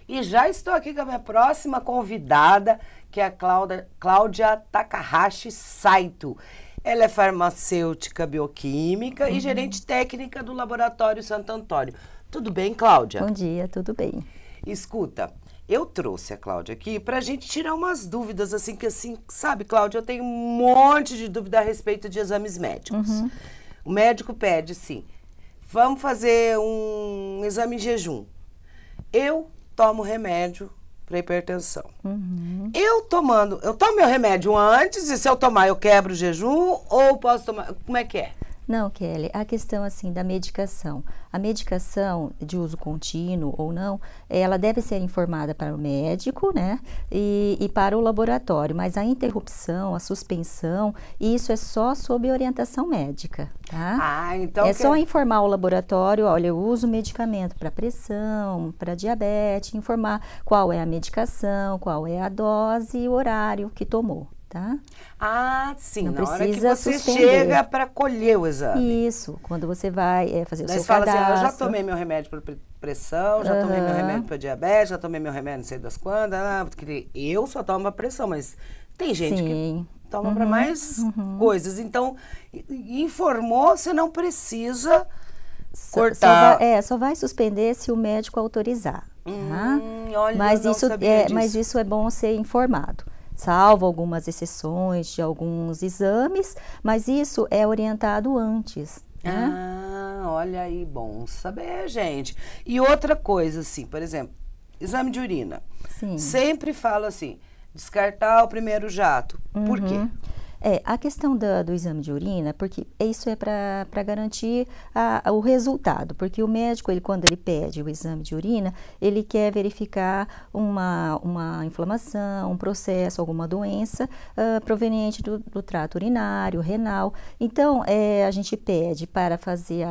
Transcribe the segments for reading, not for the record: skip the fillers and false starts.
E já estou aqui com a minha próxima convidada, que é a Cláudia Takahashi Saito. Ela é farmacêutica bioquímica e gerente técnica do Laboratório Santo Antônio. Tudo bem, Cláudia? Bom dia, tudo bem. Escuta, eu trouxe a Cláudia aqui para a gente tirar umas dúvidas, assim, sabe, Cláudia, eu tenho um monte de dúvida a respeito de exames médicos. O médico pede, sim, vamos fazer um exame em jejum. Eu tomo remédio para hipertensão. Eu tomo meu remédio antes e se eu tomar eu quebro o jejum ou posso tomar, como é que é? Não, Kelly, a questão assim da medicação. A medicação de uso contínuo ou não, ela deve ser informada para o médico, né? E para o laboratório, mas a interrupção, a suspensão, isso é só sob orientação médica, tá? Ah, então é só informar o laboratório, olha, eu uso medicamento para pressão, para diabetes, informar qual é a medicação, qual é a dose e o horário que tomou. Tá? Ah, sim, não na hora que precisa você suspender. chega para colher o exame. Isso, quando você vai fazer o seu fala cadastro. assim, eu já tomei meu remédio para pressão, já tomei meu remédio para diabetes, já tomei meu remédio não sei das quantas, porque eu só tomo para pressão, mas tem gente que toma para mais coisas. Então, informou, você não precisa cortar. Só vai suspender se o médico autorizar. Tá? Olha, mas isso é bom ser informado. Salvo algumas exceções de alguns exames, mas isso é orientado antes. Né? Ah, olha aí, bom saber, gente. E outra coisa, assim, por exemplo, exame de urina. Sim. Sempre fala assim, descartar o primeiro jato. Por quê? A questão do exame de urina, porque isso é para garantir o resultado, porque o médico, quando ele pede o exame de urina, ele quer verificar uma inflamação, um processo, alguma doença proveniente do trato urinário, renal. Então, a gente pede para fazer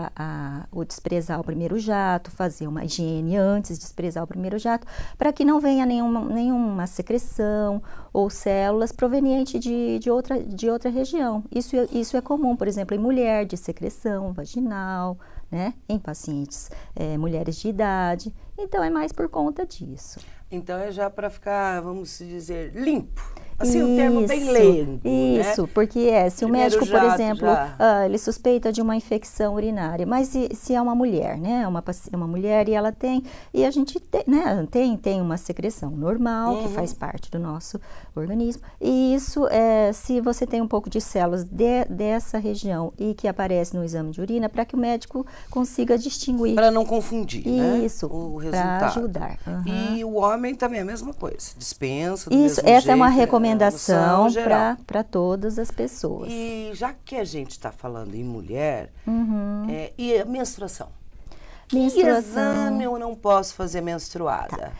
o desprezar o primeiro jato, fazer uma higiene antes de desprezar o primeiro jato, para que não venha nenhuma secreção ou células proveniente de outra região. Isso é comum, por exemplo, em mulher de secreção vaginal, né? Em pacientes mulheres de idade. Então, é mais por conta disso. Então, é já para ficar, vamos dizer, limpo. Assim, o termo bem leigo, Isso, né? porque se o médico, por exemplo, ele suspeita de uma infecção urinária, mas se é uma mulher, né? Uma mulher e ela tem, e a gente tem uma secreção normal, que faz parte do nosso organismo, e isso, se você tem um pouco de células dessa região e que aparece no exame de urina, para que o médico consiga distinguir. Para não confundir, isso, né? O resultado. Para ajudar. E o homem também é a mesma coisa, dispensa do Isso, mesmo essa jeito, é uma recomendação para todas as pessoas. E já que a gente está falando em mulher, e a menstruação? Que exame eu não posso fazer menstruada? Tá.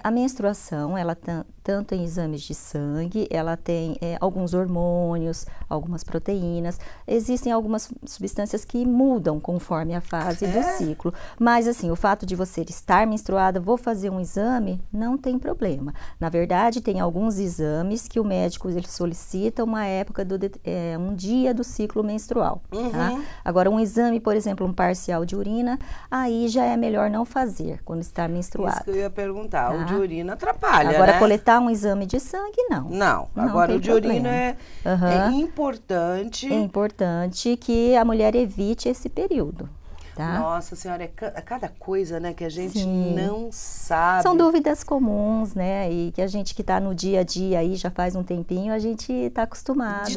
A menstruação, ela tanto em exames de sangue, ela tem alguns hormônios, algumas proteínas. Existem algumas substâncias que mudam conforme a fase do ciclo. Mas, assim, o fato de você estar menstruada, vou fazer um exame, não tem problema. Na verdade, tem alguns exames que o médico ele solicita uma época, um dia do ciclo menstrual. Tá? Agora, um exame, por exemplo, um parcial de urina, aí já é melhor não fazer quando está menstruada. Isso que eu ia perguntar. O de urina atrapalha, Agora, né? coletar um exame de sangue, não. Não, agora o de urina é importante. É importante que a mulher evite esse período. Tá? Nossa Senhora, é cada coisa, né, que a gente não sabe. São dúvidas comuns, né, e que a gente que está no dia a dia aí já faz um tempinho, a gente está acostumado.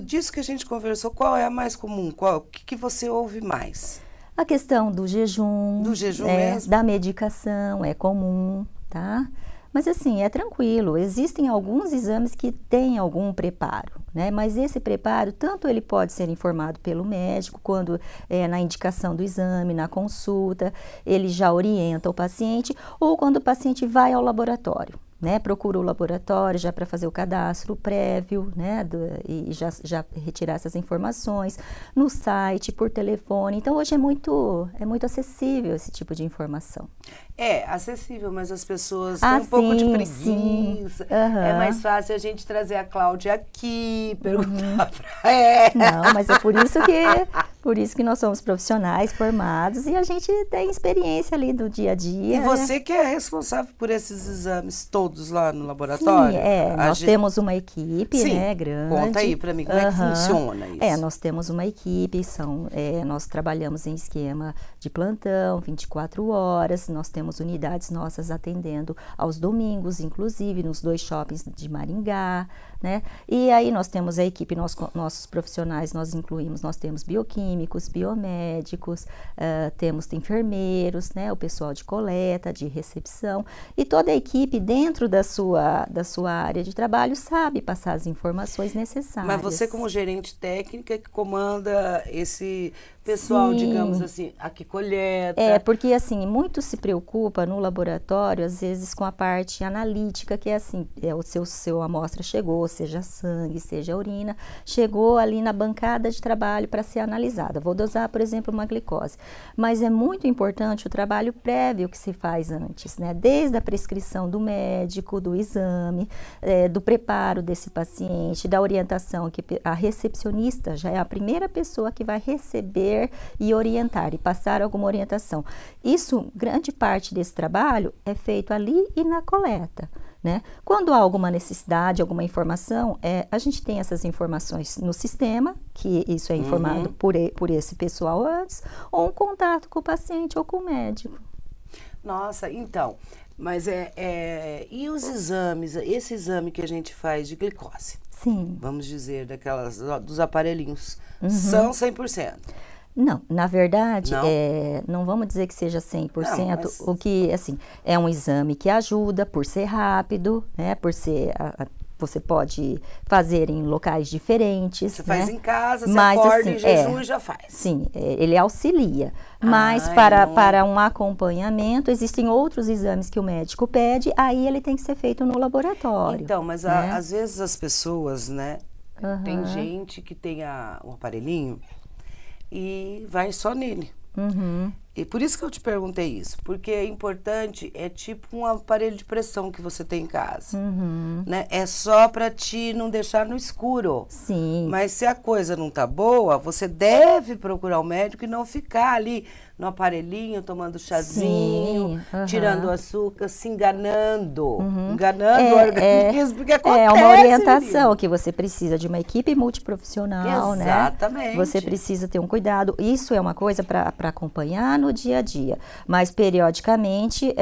Disso que a gente conversou, qual é a mais comum? O que você ouve mais? A questão do jejum. Do jejum mesmo? Da medicação, é comum, tá? Mas assim, é tranquilo, existem alguns exames que têm algum preparo, né? Mas esse preparo, tanto ele pode ser informado pelo médico, quando na indicação do exame, na consulta, ele já orienta o paciente, ou quando o paciente vai ao laboratório. Né, procura o laboratório já para fazer o cadastro prévio, né, e já retirar essas informações no site, por telefone. Então, hoje é muito acessível esse tipo de informação. É acessível, mas as pessoas têm um pouco de preguiça. É mais fácil a gente trazer a Cláudia aqui, perguntar pra ela. Não, mas é por isso que nós somos profissionais formados e a gente tem experiência ali do dia a dia. E você que é responsável por esses exames todos lá no laboratório? Sim, nós temos uma equipe, né, grande. Conta aí pra mim como é que funciona isso. Nós temos uma equipe, nós trabalhamos em esquema de plantão, 24 horas, nós temos unidades nossas atendendo aos domingos, inclusive nos 2 shoppings de Maringá, né? E aí nós temos a equipe, nossos profissionais, nós temos bioquímicos, biomédicos, temos enfermeiros, né? O pessoal de coleta, de recepção, e toda a equipe dentro da sua área de trabalho sabe passar as informações necessárias. Mas você como gerente técnica que comanda esse pessoal, digamos assim, aqui coleta. Porque assim, muito se preocupa no laboratório, às vezes, com a parte analítica, que é assim, o seu amostra chegou, seja sangue, seja urina, chegou ali na bancada de trabalho para ser analisada. Vou dosar, por exemplo, uma glicose. Mas é muito importante o trabalho prévio que se faz antes, né? Desde a prescrição do médico, do exame, do preparo desse paciente, da orientação, que a recepcionista já é a primeira pessoa que vai receber e orientar e passar alguma orientação. Isso, grande parte desse trabalho é feito ali e na coleta, né? Quando há alguma necessidade, alguma informação, a gente tem essas informações no sistema, que isso é informado por esse pessoal antes, ou um contato com o paciente ou com o médico. Nossa, então, mas e os exames, esse exame que a gente faz de glicose? Sim. Vamos dizer, dos aparelhinhos, são 100%? Não, na verdade, não vamos dizer que seja 100%, mas... o que, assim, é um exame que ajuda por ser rápido, né, por ser... Você pode fazer em locais diferentes. Você faz em casa, você acorda em jejum e já faz. Sim, ele auxilia. Mas para um acompanhamento, existem outros exames que o médico pede, aí ele tem que ser feito no laboratório. Então, mas às vezes as pessoas, né, tem gente que tem o aparelhinho e vai só nele. E por isso que eu te perguntei isso, porque é importante, é tipo um aparelho de pressão que você tem em casa, né? É só para te não deixar no escuro. Sim. Mas se a coisa não tá boa, você deve procurar o médico e não ficar ali no aparelhinho, tomando chazinho, tirando o açúcar, se enganando, enganando o organismo, porque acontece. É uma orientação que você precisa de uma equipe multiprofissional, né? Exatamente. Você precisa ter um cuidado. Isso é uma coisa para acompanhar no dia a dia, mas periodicamente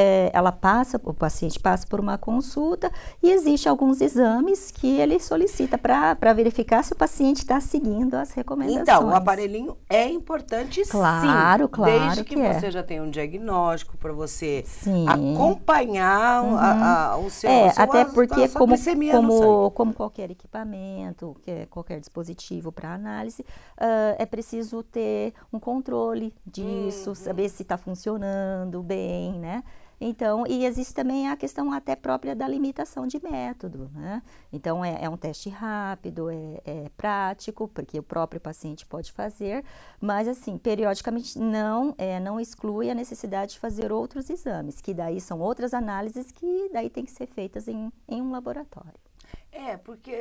o paciente passa por uma consulta e existe alguns exames que ele solicita para verificar se o paciente está seguindo as recomendações. Então, o aparelhinho é importante, claro, desde que você já tenha um diagnóstico para você acompanhar o seu até porque como qualquer equipamento, qualquer dispositivo para análise, é preciso ter um controle disso, saber se está funcionando bem, né? Então, e existe também a questão até própria da limitação de método, né? Então, é um teste rápido, é prático, porque o próprio paciente pode fazer, mas assim, periodicamente não exclui a necessidade de fazer outros exames, que daí são outras análises que daí tem que ser feitas em um laboratório. Porque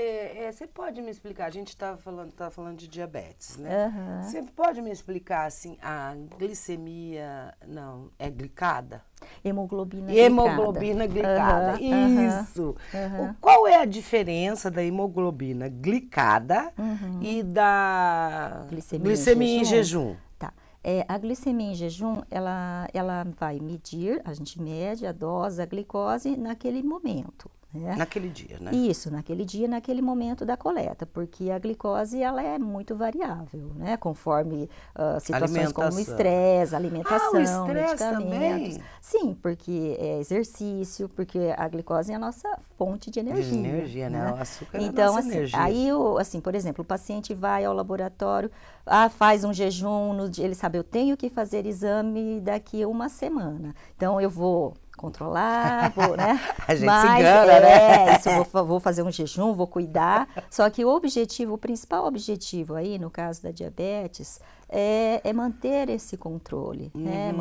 você pode me explicar, a gente tá falando de diabetes, né? Você pode me explicar, assim, a glicemia, não, é glicada? Hemoglobina glicada, isso. Qual é a diferença da hemoglobina glicada e da glicemia em jejum? Tá. A glicemia em jejum, ela vai medir, a gente mede a dose, a glicose naquele momento. Naquele dia, né? Isso, naquele dia, naquele momento da coleta, porque a glicose ela é muito variável, né? Conforme situações como estresse, alimentação, o estresse medicamentos. Também? Sim, porque é exercício, porque a glicose é a nossa fonte de energia. De energia, né? O açúcar é a então, nossa energia. Aí, por exemplo, o paciente vai ao laboratório, faz um jejum, ele sabe, eu tenho que fazer exame daqui a uma semana. Então, eu vou controlar, né? A gente se engana, né? Isso, vou fazer um jejum, vou cuidar. Só que o principal objetivo aí, no caso da diabetes, é manter esse controle, né?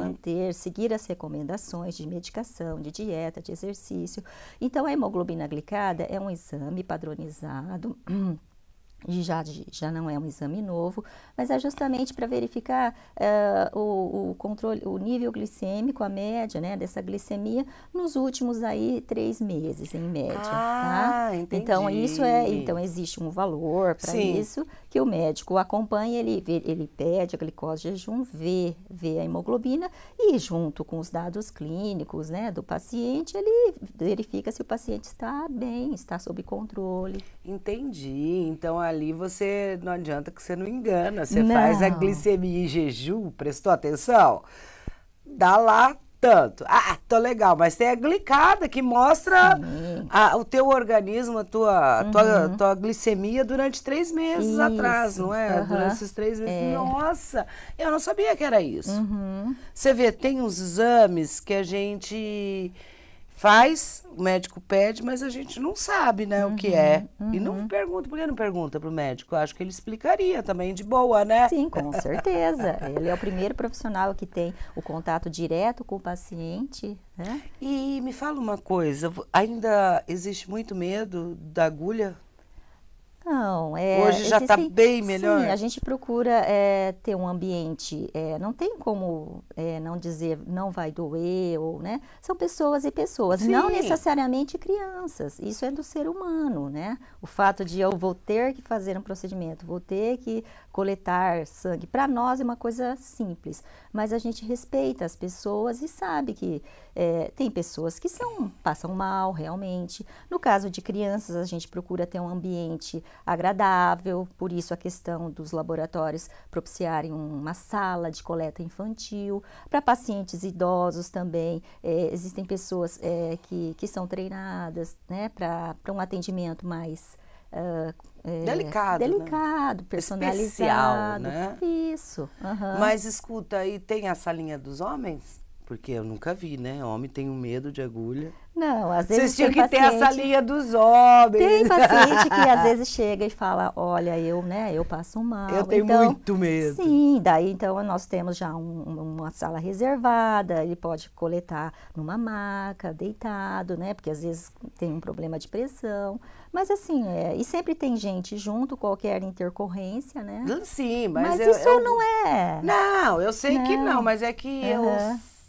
Seguir as recomendações de medicação, de dieta, de exercício. Então, a hemoglobina glicada é um exame padronizado, já não é um exame novo, mas é justamente para verificar o controle, o nível glicêmico, a média, né, dessa glicemia nos últimos aí 3 meses, em média. Ah, tá? entendi. Então existe um valor para isso que o médico acompanha, ele pede a glicose de jejum, vê a hemoglobina e junto com os dados clínicos, né, do paciente, ele verifica se o paciente está bem, está sob controle. Entendi. Então ali você, não adianta que você não engana, você faz a glicemia em jejum, prestou atenção? Dá lá tanto. Ah, tô legal, mas tem a glicada que mostra o teu organismo, a tua glicemia durante 3 meses atrás, não é? Durante esses 3 meses. Nossa, eu não sabia que era isso. Você vê, tem uns exames que a gente faz, o médico pede, mas a gente não sabe, né, o que é. E não pergunta, por que não pergunta pro médico? Eu acho que ele explicaria também de boa, né? Sim, com certeza. Ele é o primeiro profissional que tem o contato direto com o paciente, né? E me fala uma coisa, ainda existe muito medo da agulha? Não, hoje já está bem melhor? Sim, a gente procura ter um ambiente, não tem como não dizer não vai doer, ou, né? São pessoas e pessoas, não necessariamente crianças, isso é do ser humano, né? O fato de eu vou ter que fazer um procedimento, vou ter que coletar sangue, para nós é uma coisa simples, mas a gente respeita as pessoas e sabe que tem pessoas que passam mal realmente. No caso de crianças, a gente procura ter um ambiente agradável, por isso a questão dos laboratórios propiciarem uma sala de coleta infantil. Para pacientes idosos também, existem pessoas que são treinadas, né, para um atendimento mais delicado, né? Personalizado. Especial, né? Isso. Mas escuta, e tem a salinha dos homens? Porque eu nunca vi, né? Homem tem um medo de agulha. Não, às vezes vocês tinham que ter a salinha dos homens. Tem paciente que às vezes chega e fala, olha, eu passo mal. Eu tenho muito medo. Sim, daí então nós temos já uma sala reservada, ele pode coletar numa maca, deitado, né? Porque às vezes tem um problema de pressão. Mas assim, e sempre tem gente junto, qualquer intercorrência, né? Sim, mas isso não é. Não, eu sei que não, mas é que eu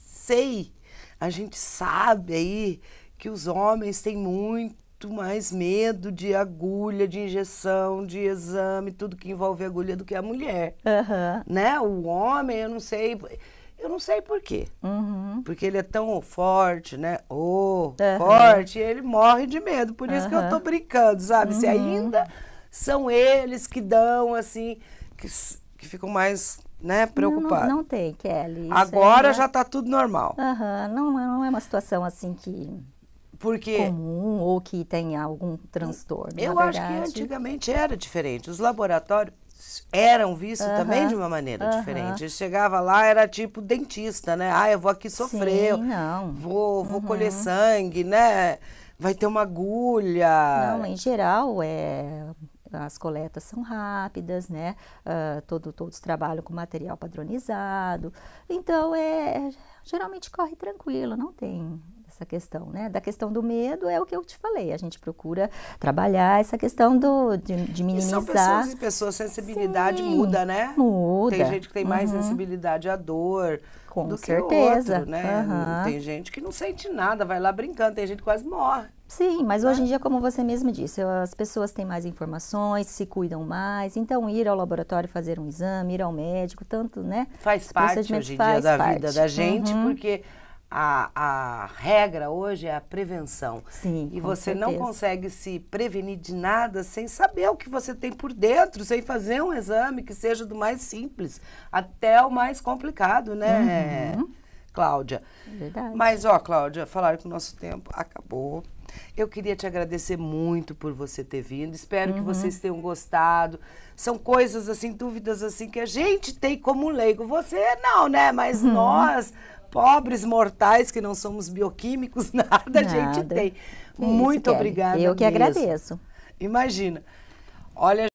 sei, a gente sabe aí que os homens têm muito mais medo de agulha, de injeção, de exame, tudo que envolve agulha do que a mulher, né? O homem, eu não sei por quê, porque ele é tão forte, né? Forte, ele morre de medo, por isso que eu tô brincando, sabe? Se ainda são eles que dão, assim, que ficam mais, né, preocupados. Não tem, Kelly. Agora já tá tudo normal. Não é uma situação assim que comum ou que tenha algum transtorno. Eu acho que antigamente era diferente. Os laboratórios eram vistos também de uma maneira diferente. Ele chegava lá, era tipo dentista, né? Ah, eu vou aqui sofrer, vou colher sangue, né? Vai ter uma agulha. Não, em geral, as coletas são rápidas, né? Todos trabalham com material padronizado. Então, geralmente corre tranquilo, não tem essa questão, né? Da questão do medo é o que eu te falei. A gente procura trabalhar essa questão de minimizar. E são pessoas e pessoas, sensibilidade muda, né? Muda. Tem gente que tem mais sensibilidade à dor do que certeza. Outro, né? Tem gente que não sente nada, vai lá brincando, tem gente que quase morre. Sim, mas hoje em dia, como você mesmo disse, as pessoas têm mais informações, se cuidam mais, então ir ao laboratório fazer um exame, ir ao médico, tanto, né? Faz parte hoje em dia da vida da gente, porque a regra hoje é a prevenção. Sim, e você não consegue se prevenir de nada sem saber o que você tem por dentro, sem fazer um exame que seja do mais simples até o mais complicado, né, Cláudia? Verdade. Mas, Cláudia, falaram que o nosso tempo acabou. Eu queria te agradecer muito por você ter vindo. Espero que vocês tenham gostado. São coisas, assim, dúvidas, assim, que a gente tem como leigo. Você não, né? Mas nós, pobres mortais, que não somos bioquímicos, nada. A gente tem. Muito obrigada Eu que mesmo. agradeço. Imagina. Olha...